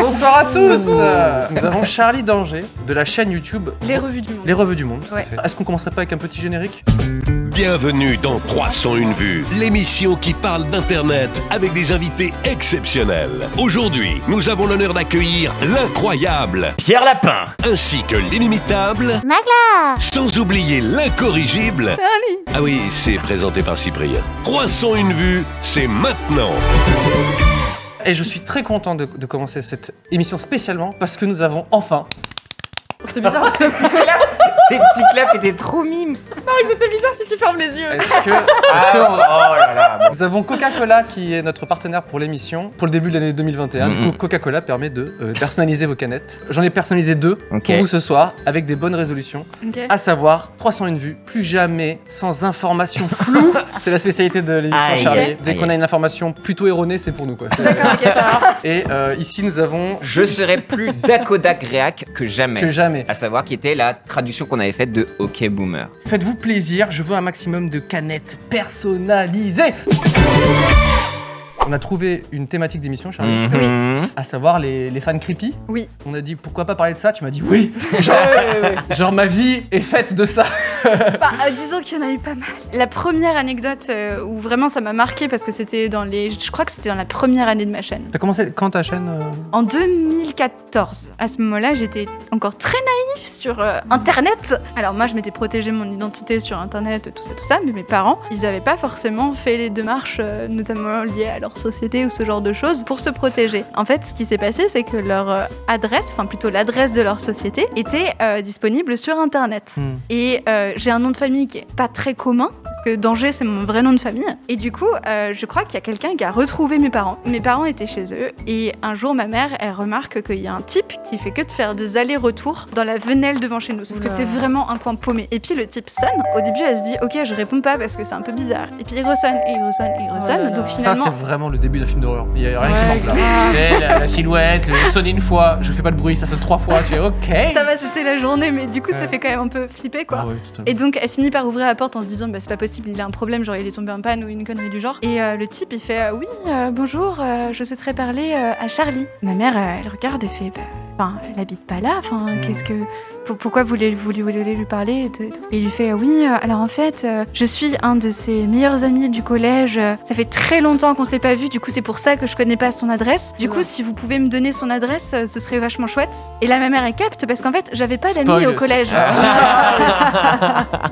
Bonsoir à tous. Nous avons Charlie Danger de la chaîne YouTube Les Revues du Monde. Les Revues du Monde. Ouais. Est-ce qu'on commencerait pas avec un petit générique? Bienvenue dans 301 vues, l'émission qui parle d'Internet avec des invités exceptionnels. Aujourd'hui, nous avons l'honneur d'accueillir l'incroyable Pierre Lapin, ainsi que l'inimitable Magla. sans oublier l'incorrigible. Allez. Ah oui, c'est présenté par Cyprien. 301 vues, c'est maintenant. Et je suis très content de commencer cette émission spécialement parce que nous avons enfin... C'est bizarre. ces petits claps étaient trop mimes. Non, c'était bizarre si tu fermes les yeux. Oh là là. Nous avons Coca-Cola qui est notre partenaire pour l'émission, pour le début de l'année 2021. Du coup, Coca-Cola permet de personnaliser vos canettes. J'en ai personnalisé 2 pour vous ce soir, avec des bonnes résolutions. À savoir, 301 vues, plus jamais sans information floue. C'est la spécialité de l'émission Charlie. Dès qu'on a une information plutôt erronée, c'est pour nous, quoi. D'accord, ok, ça va. Et ici, nous avons... Je serai plus Dakodak Réac que jamais. Que jamais. À savoir qui était la traduction qu'on avait faite de OK Boomer. Faites-vous plaisir, je veux un maximum de canettes personnalisées. On a trouvé une thématique d'émission, Charlie, à savoir les fans creepy. Oui. On a dit pourquoi pas parler de ça, tu m'as dit oui. Genre ma vie est faite de ça. Bah, disons qu'il y en a eu pas mal. La première anecdote où vraiment ça m'a marqué parce que c'était dans les... Je crois que c'était dans la première année de ma chaîne. T'as commencé quand ta chaîne En 2014. À ce moment-là, j'étais encore très naïve sur Internet. Alors moi, je m'étais protégé mon identité sur Internet, tout ça, mais mes parents, ils n'avaient pas forcément fait les démarches, notamment liées à leur société ou ce genre de choses, pour se protéger. En fait, ce qui s'est passé, c'est que leur adresse, enfin plutôt l'adresse de leur société, était disponible sur Internet. Et j'ai un nom de famille qui est pas très commun, parce que Danger, c'est mon vrai nom de famille. Et du coup, je crois qu'il y a quelqu'un qui a retrouvé mes parents. Mes parents étaient chez eux, et un jour, ma mère, elle remarque qu'il y a un type qui fait que de faire des allers-retours dans la Venelle devant chez nous. Sauf que c'est vraiment un coin paumé. Et puis le type sonne. Au début, elle se dit, ok, je réponds pas parce que c'est un peu bizarre. Et puis il ressonne, et il ressonne, et il ressonne. Donc finalement... Ça, c'est vraiment le début d'un film d'horreur. Il y a rien qui manque là. Tu sais, la silhouette, le sonner une fois, je fais pas de bruit, ça sonne 3 fois, tu es ok. Ça va, c'était la journée, mais du coup, ça fait quand même un peu flipper, quoi. Ah ouais, totalement. Et donc, elle finit par ouvrir la porte en se disant, bah, c'est pas possible, il a un problème, genre il est tombé en panne ou une connerie du genre. Et le type, il fait, oui, bonjour, je souhaiterais parler à Charlie. Ma mère, elle regarde et fait, enfin, elle habite pas là, enfin, qu'est-ce que... Pourquoi vous voulez lui parler et tout. Et il lui fait, oui, alors en fait, je suis un de ses meilleurs amis du collège, ça fait très longtemps qu'on s'est pas vu, du coup c'est pour ça que je connais pas son adresse. Du coup, si vous pouvez me donner son adresse, ce serait vachement chouette. Et là, ma mère, elle capte, parce qu'en fait, j'avais pas d'amis au collège.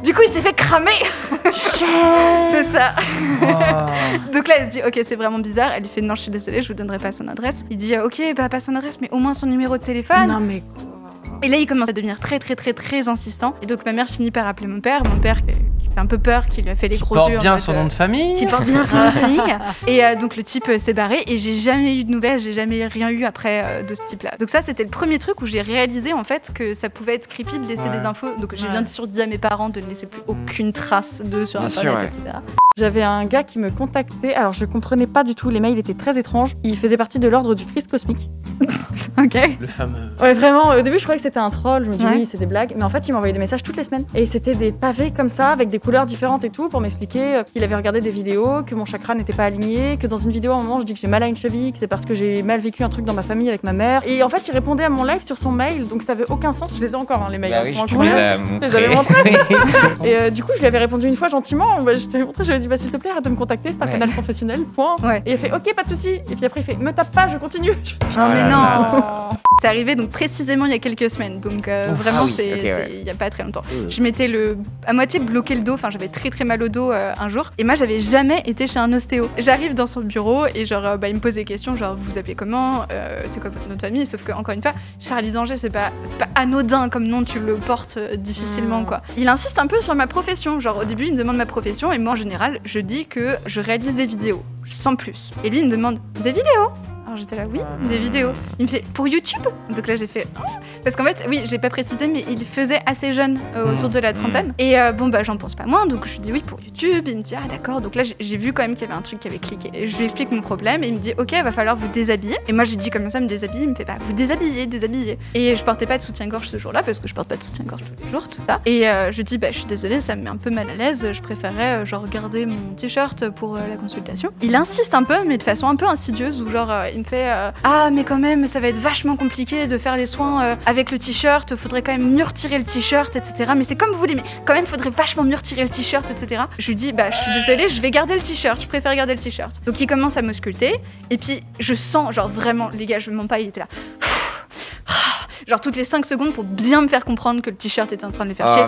Du coup, il s'est fait cramer. C'est ça. Donc là, elle se dit, ok, c'est vraiment bizarre. Elle lui fait, non, je suis désolée, je vous donnerai pas son adresse. Il dit, ok, bah pas son adresse, mais au moins son numéro de téléphone. Non mais quoi. Et là, il commence à devenir très insistant. Et donc, ma mère finit par appeler mon père qui fait un peu peur, qui lui a fait les gros yeux. Qui porte bien son nom de famille. Qui porte bien son nom de famille. Et donc, le type s'est barré. Et j'ai jamais eu de nouvelles, j'ai jamais rien eu après de ce type-là. Donc ça, c'était le premier truc où j'ai réalisé en fait que ça pouvait être creepy de laisser des infos. Donc, j'ai bien sûr dit à mes parents de ne laisser plus aucune trace d'eux sur Internet, etc. J'avais un gars qui me contactait, alors je comprenais pas du tout, les mails étaient très étranges. Il faisait partie de l'ordre du Christ cosmique. Ok. Le fameux... Ouais, vraiment, au début je croyais que c'était un troll, je me dis oui, c'est des blagues. Mais en fait, il m'envoyait des messages toutes les semaines. Et c'était des pavés comme ça, avec des couleurs différentes et tout, pour m'expliquer qu'il avait regardé des vidéos, que mon chakra n'était pas aligné, que dans une vidéo, à un moment, je dis que j'ai mal à une cheville, que c'est parce que j'ai mal vécu un truc dans ma famille avec ma mère. Et en fait, il répondait à mon live sur son mail, donc ça avait aucun sens. Je les ai encore, hein, les mails. Bah oui, je les avais montrés. Et du coup, je lui avais répondu une fois gentiment, je t'avais montré, j'avais dit, bah s'il te plaît, arrête de me contacter, c'est un canal professionnel, point. Et il fait, ok, pas de souci. Et puis après, il fait, me tape pas, je continue. Non, mais non. C'est arrivé donc précisément il y a quelques semaines, donc vraiment il y a pas très longtemps. Je m'étais à moitié bloqué le dos, enfin j'avais très mal au dos un jour, et moi j'avais jamais été chez un ostéo. J'arrive dans son bureau et genre il me pose des questions, genre vous appelez comment, c'est quoi votre nom de famille, sauf que encore une fois Charlie Danger c'est pas anodin comme nom, tu le portes difficilement quoi. Il insiste un peu sur ma profession, genre au début il me demande ma profession et moi en général je dis que je réalise des vidéos, sans plus. Et lui il me demande des vidéos. Alors j'étais là, oui, des vidéos. Il me fait, pour YouTube? Donc là j'ai fait, parce qu'en fait, oui, j'ai pas précisé, mais il faisait assez jeune, autour de la trentaine. Et bon, bah j'en pense pas moins, donc je lui dis oui pour YouTube. Il me dit, ah d'accord. Donc là j'ai vu quand même qu'il y avait un truc qui avait cliqué. Et je lui explique mon problème et il me dit, ok, va falloir vous déshabiller. Et moi je lui dis comme ça, me déshabiller. Il me fait, bah vous déshabiller. Et je portais pas de soutien-gorge ce jour-là, parce que je porte pas de soutien-gorge tous les jours, tout ça. Et je lui dis, bah je suis désolée, ça me met un peu mal à l'aise. Je préférerais genre garder mon t-shirt pour la consultation. Il insiste un peu, mais de façon un peu insidieuse, où genre il me fait ah, mais quand même, ça va être vachement compliqué de faire les soins avec le t-shirt, faudrait quand même mieux retirer le t-shirt, etc. Mais c'est comme vous voulez, mais quand même, faudrait vachement mieux retirer le t-shirt, etc. Je lui dis, bah, je suis désolée, je vais garder le t-shirt, je préfère garder le t-shirt. Donc il commence à m'ausculter, et puis je sens, genre vraiment, les gars, je mens pas, il était là. Genre toutes les 5 secondes pour bien me faire comprendre que le t-shirt était en train de le faire chier.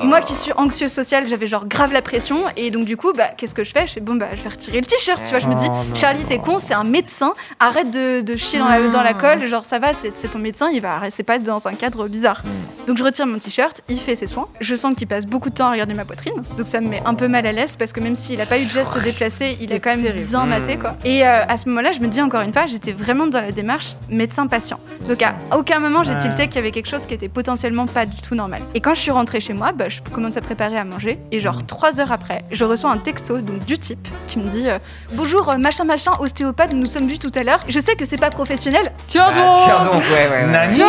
Et moi qui suis anxieuse sociale, j'avais genre grave la pression. Et donc du coup, bah, qu'est-ce que je fais ? Je fais bon, bah, je vais retirer le t-shirt. Tu vois, je me dis, Charlie, t'es con, c'est un médecin. Arrête de chier dans la colle. Genre ça va, c'est ton médecin, c'est pas dans un cadre bizarre. Donc je retire mon t-shirt, il fait ses soins. Je sens qu'il passe beaucoup de temps à regarder ma poitrine. Donc ça me met un peu mal à l'aise parce que même s'il a pas eu de geste déplacé, il a quand même bien maté quoi. Et à ce moment-là, je me dis encore une fois, j'étais vraiment dans la démarche médecin-patient. Donc à aucun moment j'ai tilté qu'il y avait quelque chose qui était potentiellement pas du tout normal. Et quand je suis rentrée chez moi, bah, je commence à préparer à manger et genre 3 heures après, je reçois un texto donc du type qui me dit bonjour machin ostéopathe, nous nous sommes vus tout à l'heure. Je sais que c'est pas professionnel. Tiens donc, ouais. Nani.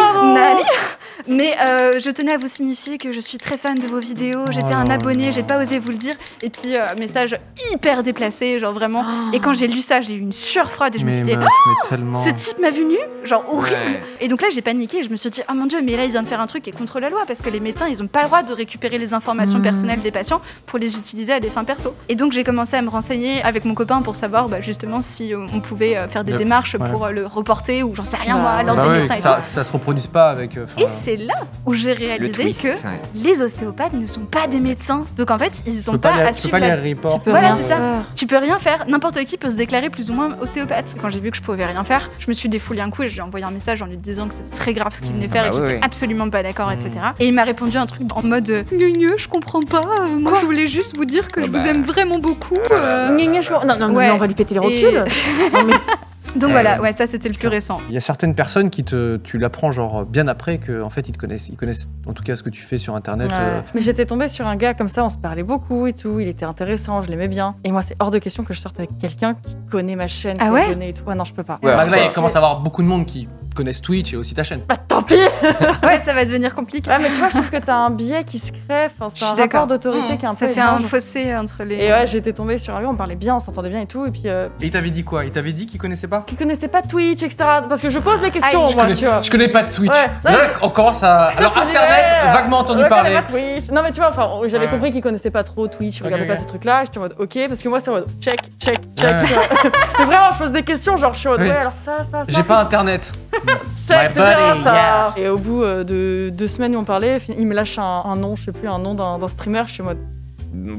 Mais je tenais à vous signifier que je suis très fan de vos vidéos. J'étais un abonné, j'ai pas osé vous le dire. Et puis message hyper déplacé, genre vraiment. Et quand j'ai lu ça, j'ai eu une sueur froide et je me suis dit ce type m'a vu nu, genre horrible. Ouais. Et donc là j'ai paniqué et je me suis dit oh mon dieu, mais là il vient de faire un truc qui est contre la loi parce que les médecins ils ont pas le droit de récupérer les informations personnelles des patients pour les utiliser à des fins perso. Et donc j'ai commencé à me renseigner avec mon copain pour savoir justement si on pouvait faire des démarches pour le reporter ou j'en sais rien moi à l'ordre des médecins. Que ça se reproduise pas avec. Et c'est là où j'ai réalisé que les ostéopathes ne sont pas des médecins. Donc en fait, ils ont pas à suivre. Voilà, c'est ça. Tu peux rien faire. N'importe qui peut se déclarer plus ou moins ostéopathe. Quand j'ai vu que je pouvais rien faire, je me suis défoulée un coup et je lui ai envoyé un message en lui disant que c'était très grave ce qu'il venait faire et que j'étais absolument pas d'accord, etc. Et il m'a répondu un truc en mode je comprends pas. Moi, je voulais juste vous dire que je vous aime vraiment beaucoup. Non, on va lui péter les rotules. Donc voilà, ça c'était le plus récent. Il y a certaines personnes qui tu l'apprends genre bien après que en fait ils te connaissent en tout cas ce que tu fais sur internet. Mais j'étais tombée sur un gars comme ça, on se parlait beaucoup et tout, il était intéressant, je l'aimais bien. Et moi c'est hors de question que je sorte avec quelqu'un qui connaît ma chaîne, qui connaît et tout. Non, je peux pas. Là il commence à avoir beaucoup de monde qui connaissent Twitch et aussi ta chaîne. Bah tant pis. Ouais, ça va devenir compliqué. Mais tu vois, je trouve que t'as un biais qui se crée, c'est un rapport d'autorité qui est un peu ça fait un fossé entre les... Et ouais, j'étais tombée sur un gars, on parlait bien, on s'entendait bien et tout, et puis... Et il t'avait dit quoi ? Il t'avait dit qu'il connaissait pas ? Qu'il connaissait pas Twitch, etc. Parce que je pose les questions, tu vois. Je connais pas Twitch. On commence à... Alors Internet, vaguement entendu parler. Non mais tu vois, enfin, j'avais compris qu'il connaissait pas trop Twitch, je regardais pas ces trucs-là, j'étais en mode ok, parce que moi c'est en mode check. Mais vraiment, je pose des questions, genre je suis en mode alors ça. J'ai pas Internet. C'est bien ça. Et au bout de 2 semaines où on parlait, il me lâche un nom, je sais plus, un nom d'un streamer, je suis en mode...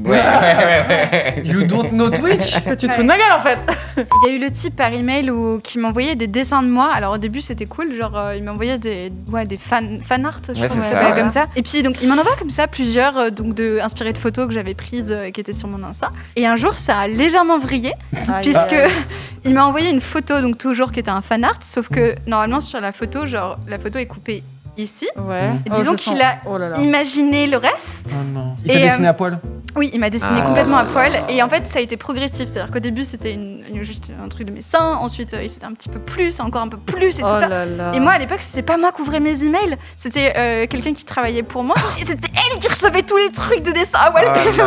Ouais. You don't know Twitch. Tu te fous de ma gueule en fait. Il y a eu le type par email qui m'envoyait des dessins de moi. Alors au début c'était cool, genre il m'envoyait des fan art, je crois, comme ça. Et puis donc il m'en envoie comme ça plusieurs, donc inspirés de photos que j'avais prises qui étaient sur mon Insta. Et un jour ça a légèrement vrillé puisque il m'a envoyé une photo donc toujours qui était un fan art, sauf que normalement sur la photo, genre la photo est coupée ici. Et disons qu'il a imaginé le reste. Oh non. Il t'a dessiné à poil ? Oui, il m'a dessiné complètement à poil. Et en fait, ça a été progressif. C'est-à-dire qu'au début, c'était juste un truc de mes seins. Ensuite, c'était un petit peu plus, encore un peu plus et tout ça. Et moi, à l'époque, c'était pas moi qui ouvrais mes emails. C'était quelqu'un qui travaillait pour moi. Et c'était elle qui recevait tous les trucs de dessin à Wallpaper.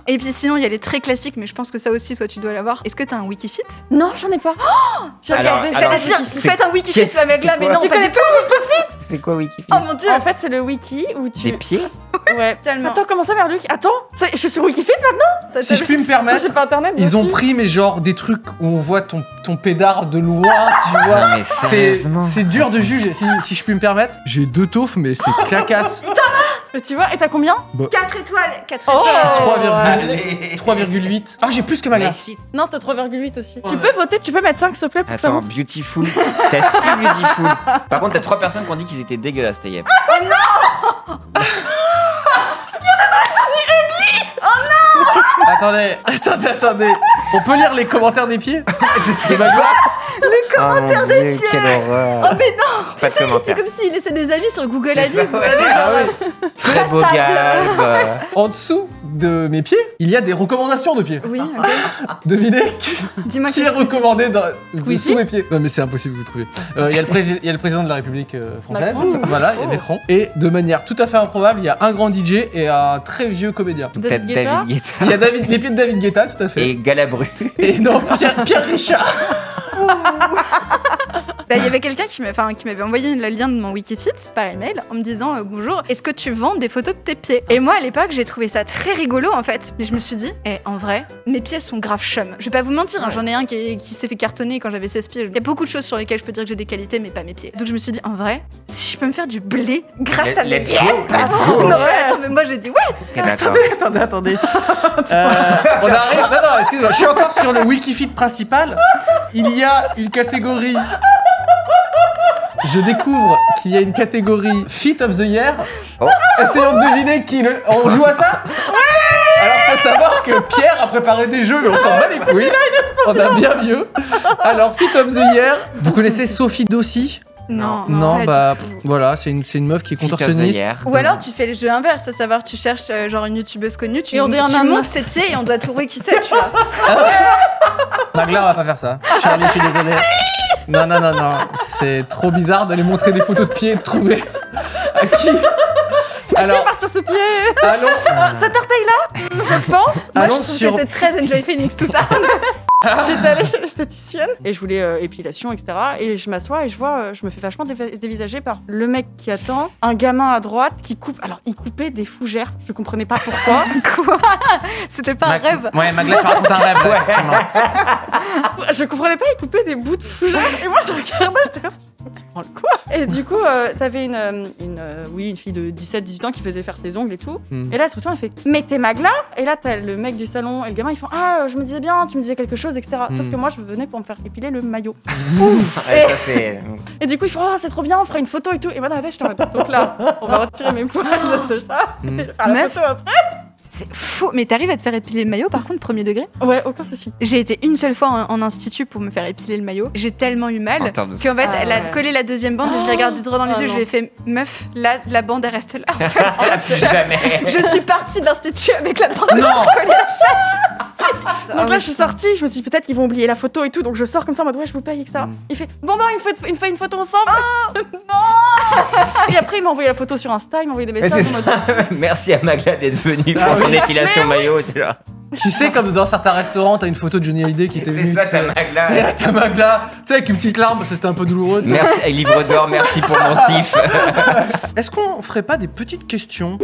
Et puis sinon, il y a les très classiques, mais je pense que ça aussi, toi, tu dois l'avoir. Est-ce que t'as un Wikifit ? Non, j'en ai pas. J'ai regardé. J'allais dire, faites un Wikifit, ce mec-là, mais non, pas du tout. C'est quoi Wikifit ? Oh mon dieu. En fait, c'est le wiki où tu... Les pieds ? Ouais, tellement. Attends, comment ça, Merluc ? Attends, je suis sur Wikifit maintenant ? Si je puis me permettre, j'ai pas Internet, ils ont pris mais genre des trucs où on voit ton pédard de loin, tu vois. C'est dur de juger. Si je puis me permettre, j'ai 2 taufs mais c'est clacasse. Mais tu vois, et t'as combien ? 4 étoiles. 4 étoiles. 3,8. Ah, j'ai plus que ma glace. Non, t'as 3,8 aussi. Tu peux voter, tu peux mettre 5 s'il te plaît pour Attends, beautiful. T'as 6 beautiful. Par contre, t'as 3 personnes qui ont dit qu'ils étaient dégueulasses, Taïeb. Oh non. Attendez. On peut lire les commentaires des pieds ? Je sais pas. Les commentaires des pieds. Quelle horreur. Oh mais non. Tu sais, c'est comme s'il laissait des avis sur Google Avis, vous savez, genre... Très beau gars. En dessous de mes pieds, il y a des recommandations de pieds. Oui, ok. Devinez Dis-moi qui est recommandé dessous mes pieds. Non mais c'est impossible de vous trouver. Il y a le président de la République française, voilà, il y a Macron. Et de manière tout à fait improbable, il y a un grand DJ et un très vieux comédien. Peut-être David Guetta. Il y a les pieds de David Guetta, tout à fait. Et Galabru. Et non, Pierre Richard. Bah, il y avait quelqu'un qui m'avait envoyé le lien de mon Wikifit par email en me disant bonjour, est-ce que tu vends des photos de tes pieds? Et moi à l'époque j'ai trouvé ça très rigolo en fait, mais je me suis dit en vrai mes pieds sont grave chum. Je vais pas vous mentir, j'en ai un qui s'est fait cartonner quand j'avais 16 pieds. Il y a beaucoup de choses sur lesquelles je peux dire que j'ai des qualités mais pas mes pieds. Donc je me suis dit en vrai si je peux me faire du blé grâce à mes pieds. Let's go. Non mais attends, mais moi j'ai dit ouais. Attendez. On arrive. Non, excusez-moi, je suis encore sur le Wikifit principal. Il y a une catégorie. Je découvre qu'il y a une catégorie Fit of the Year. Essayons de deviner qui le. On joue à ça? Alors faut savoir que Pierre a préparé des jeux, mais on s'en bat les couilles. On a bien mieux. Alors Fit of the Year. Vous connaissez Sophie Dossi? Non, bah voilà, c'est une meuf qui est contorsionniste. Ou alors tu fais le jeu inverse, à savoir tu cherches genre une youtubeuse connue, tu montes ses pieds et on doit trouver qui c'est, tu vois. Magla, on va pas faire ça. Charlie, je suis désolé. Non, c'est trop bizarre d'aller montrer des photos de pieds et de trouver à qui. Alors, partir ce pied. Allons. Cet orteil-là, je pense. Moi, je trouve que c'est très Enjoy Phoenix tout ça. J'étais allée chez l'esthéticienne et je voulais épilation, etc. Et je m'assois et je vois, je me fais vachement dévisager par le mec qui attend, un gamin à droite qui coupe. Alors, il coupait des fougères. Je comprenais pas pourquoi. Quoi? C'était pas un rêve? Ouais, Magla, tu racontes un rêve. Je comprenais pas, il coupait des bouts de fougères. Et moi, je regardais, j'étais là. Tu prends le quoi? Et du coup, t'avais une fille de 17-18 ans qui faisait faire ses ongles et tout. Et là, elle se retourne, elle fait mais t'es Magla? Et là, t'as le mec du salon et le gamin, ils font ah, je me disais bien, tu me disais quelque chose, etc. Sauf que moi, je venais pour me faire épiler le maillot. Et du coup, ils font ah, c'est trop bien, on fera une photo et tout. Et moi, dans la tête, je t'en donc là, on va retirer mes poils de chat et faire la photo après. C'est fou, mais t'arrives à te faire épiler le maillot par contre, premier degré? Ouais, aucun souci. J'ai été une seule fois en institut pour me faire épiler le maillot. J'ai tellement eu mal qu'en fait, elle a collé la deuxième bande et je l'ai regardée droit dans les yeux. Je lui ai fait meuf, là, la bande elle reste là. En fait, jamais. Je suis partie de l'institut avec la bande collée à la chatte. Donc là, je suis sortie, je me suis dit peut-être qu'ils vont oublier la photo et tout, donc je sors comme ça en mode ouais, je vous paye, etc. Il fait bon, bah, une photo ensemble. Non. Et après, il m'a envoyé la photo sur Insta, il m'a envoyé des messages en mode merci à Magla d'être venue pour son épilation maillot, tu vois. Tu sais, comme dans certains restaurants, t'as une photo de Johnny Hallyday qui était venue. C'est ça, ta Magla. Et là, ta Magla, tu sais, avec une petite larme, c'était un peu douloureux. Merci, livre d'or, merci pour mon sif. Est-ce qu'on ferait pas des petites questions?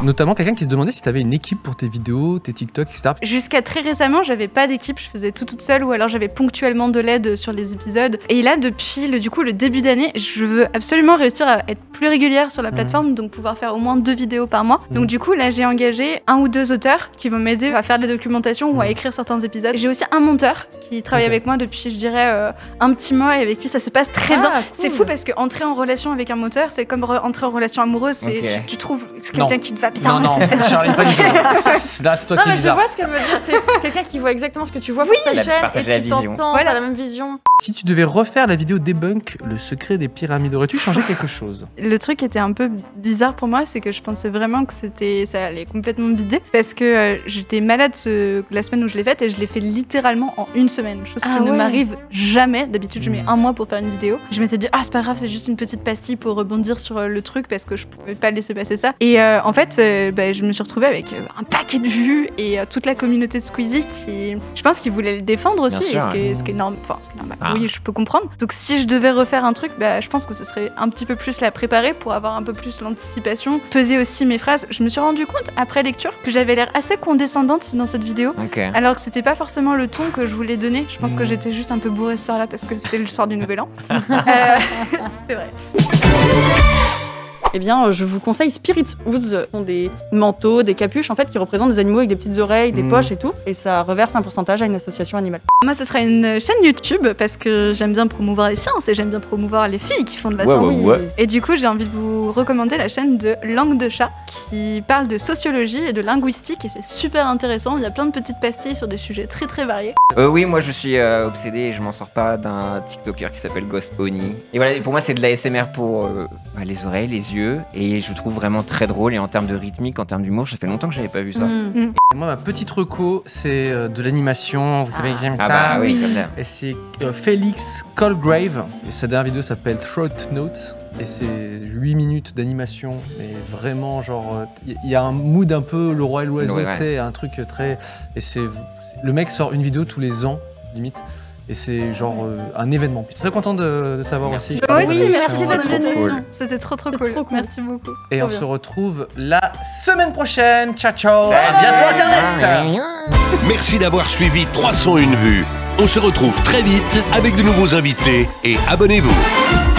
Notamment quelqu'un qui se demandait si t'avais une équipe pour tes vidéos, tes TikTok, etc. Jusqu'à très récemment, j'avais pas d'équipe, je faisais tout toute seule ou alors j'avais ponctuellement de l'aide sur les épisodes. Et là, depuis le début d'année, je veux absolument réussir à être plus régulière sur la plateforme, donc pouvoir faire au moins 2 vidéos par mois. Donc du coup, là, j'ai engagé 1 ou 2 auteurs qui vont m'aider à faire de la documentation ou à écrire certains épisodes. J'ai aussi un monteur qui travaille avec moi depuis, je dirais, un petit mois et avec qui ça se passe très bien. Cool. C'est fou parce que entrer en relation avec un monteur, c'est comme entrer en relation amoureuse. C'est tu trouves quelqu'un qui te va bien. Non, Charlie, pas du tout. Là, c'est toi qui es bizarre. Non, mais je vois ce qu'elle veut dire. C'est quelqu'un qui voit exactement ce que tu vois pour ta chaîne et qui t'entend. Voilà, la même vision. Si tu devais refaire la vidéo debunk le secret des pyramides, aurais-tu changé quelque chose? Le truc était un peu bizarre pour moi, c'est que je pensais vraiment que ça allait complètement bider parce que j'étais malade la semaine où je l'ai faite et je l'ai fait littéralement en 1 semaine, chose qui ne m'arrive jamais. D'habitude, je mets 1 mois pour faire une vidéo. Je m'étais dit c'est pas grave, c'est juste une petite pastille pour rebondir sur le truc parce que je pouvais pas laisser passer ça. Et en fait, je me suis retrouvée avec un paquet de vues et toute la communauté de Squeezie qui, je pense, qu'ils voulaient le défendre aussi, sûr, et ce qui est normal. Oui, je peux comprendre. Donc si je devais refaire un truc, je pense que ce serait un petit peu plus la préparer pour avoir un peu plus l'anticipation, peser aussi mes phrases. Je me suis rendu compte après lecture que j'avais l'air assez condescendante dans cette vidéo, alors que c'était pas forcément le ton que je voulais donner. Je pense que j'étais juste un peu bourrée ce soir-là parce que c'était le soir du Nouvel An. C'est vrai. Eh bien, je vous conseille Spirit Woods. Ce sont des manteaux, des capuches, en fait, qui représentent des animaux avec des petites oreilles, des poches et tout. Et ça reverse un pourcentage à une association animale. Moi, ce sera une chaîne YouTube parce que j'aime bien promouvoir les sciences et j'aime bien promouvoir les filles qui font de la science. Et du coup, j'ai envie de vous recommander la chaîne de Langue de chat qui parle de sociologie et de linguistique et c'est super intéressant. Il y a plein de petites pastilles sur des sujets très très variés. Oui, moi je suis obsédé et je m'en sors pas d'un TikToker qui s'appelle Ghost Oni. Et voilà, pour moi c'est de la SMR pour les oreilles, les yeux, et je trouve vraiment très drôle. Et en termes de rythmique, en termes d'humour, ça fait longtemps que j'avais pas vu ça. Moi, ma petite reco, c'est de l'animation. Vous savez que j'aime ça. Bah oui, et c'est Félix Colgrave. Et sa dernière vidéo s'appelle Throat Notes. Et c'est 8 minutes d'animation. Et vraiment, genre, il y a un mood un peu Le Roi et l'Oiseau, tu sais, un truc très. Et c'est. Le mec sort une vidéo tous les ans, limite. Et c'est genre un événement. Je suis très content de t'avoir aussi. Oui, merci d'être venu. C'était trop cool. Merci beaucoup. Et on se retrouve la semaine prochaine. Ciao, ciao. À bientôt Internet. Merci d'avoir suivi 301 vues. On se retrouve très vite avec de nouveaux invités et abonnez-vous.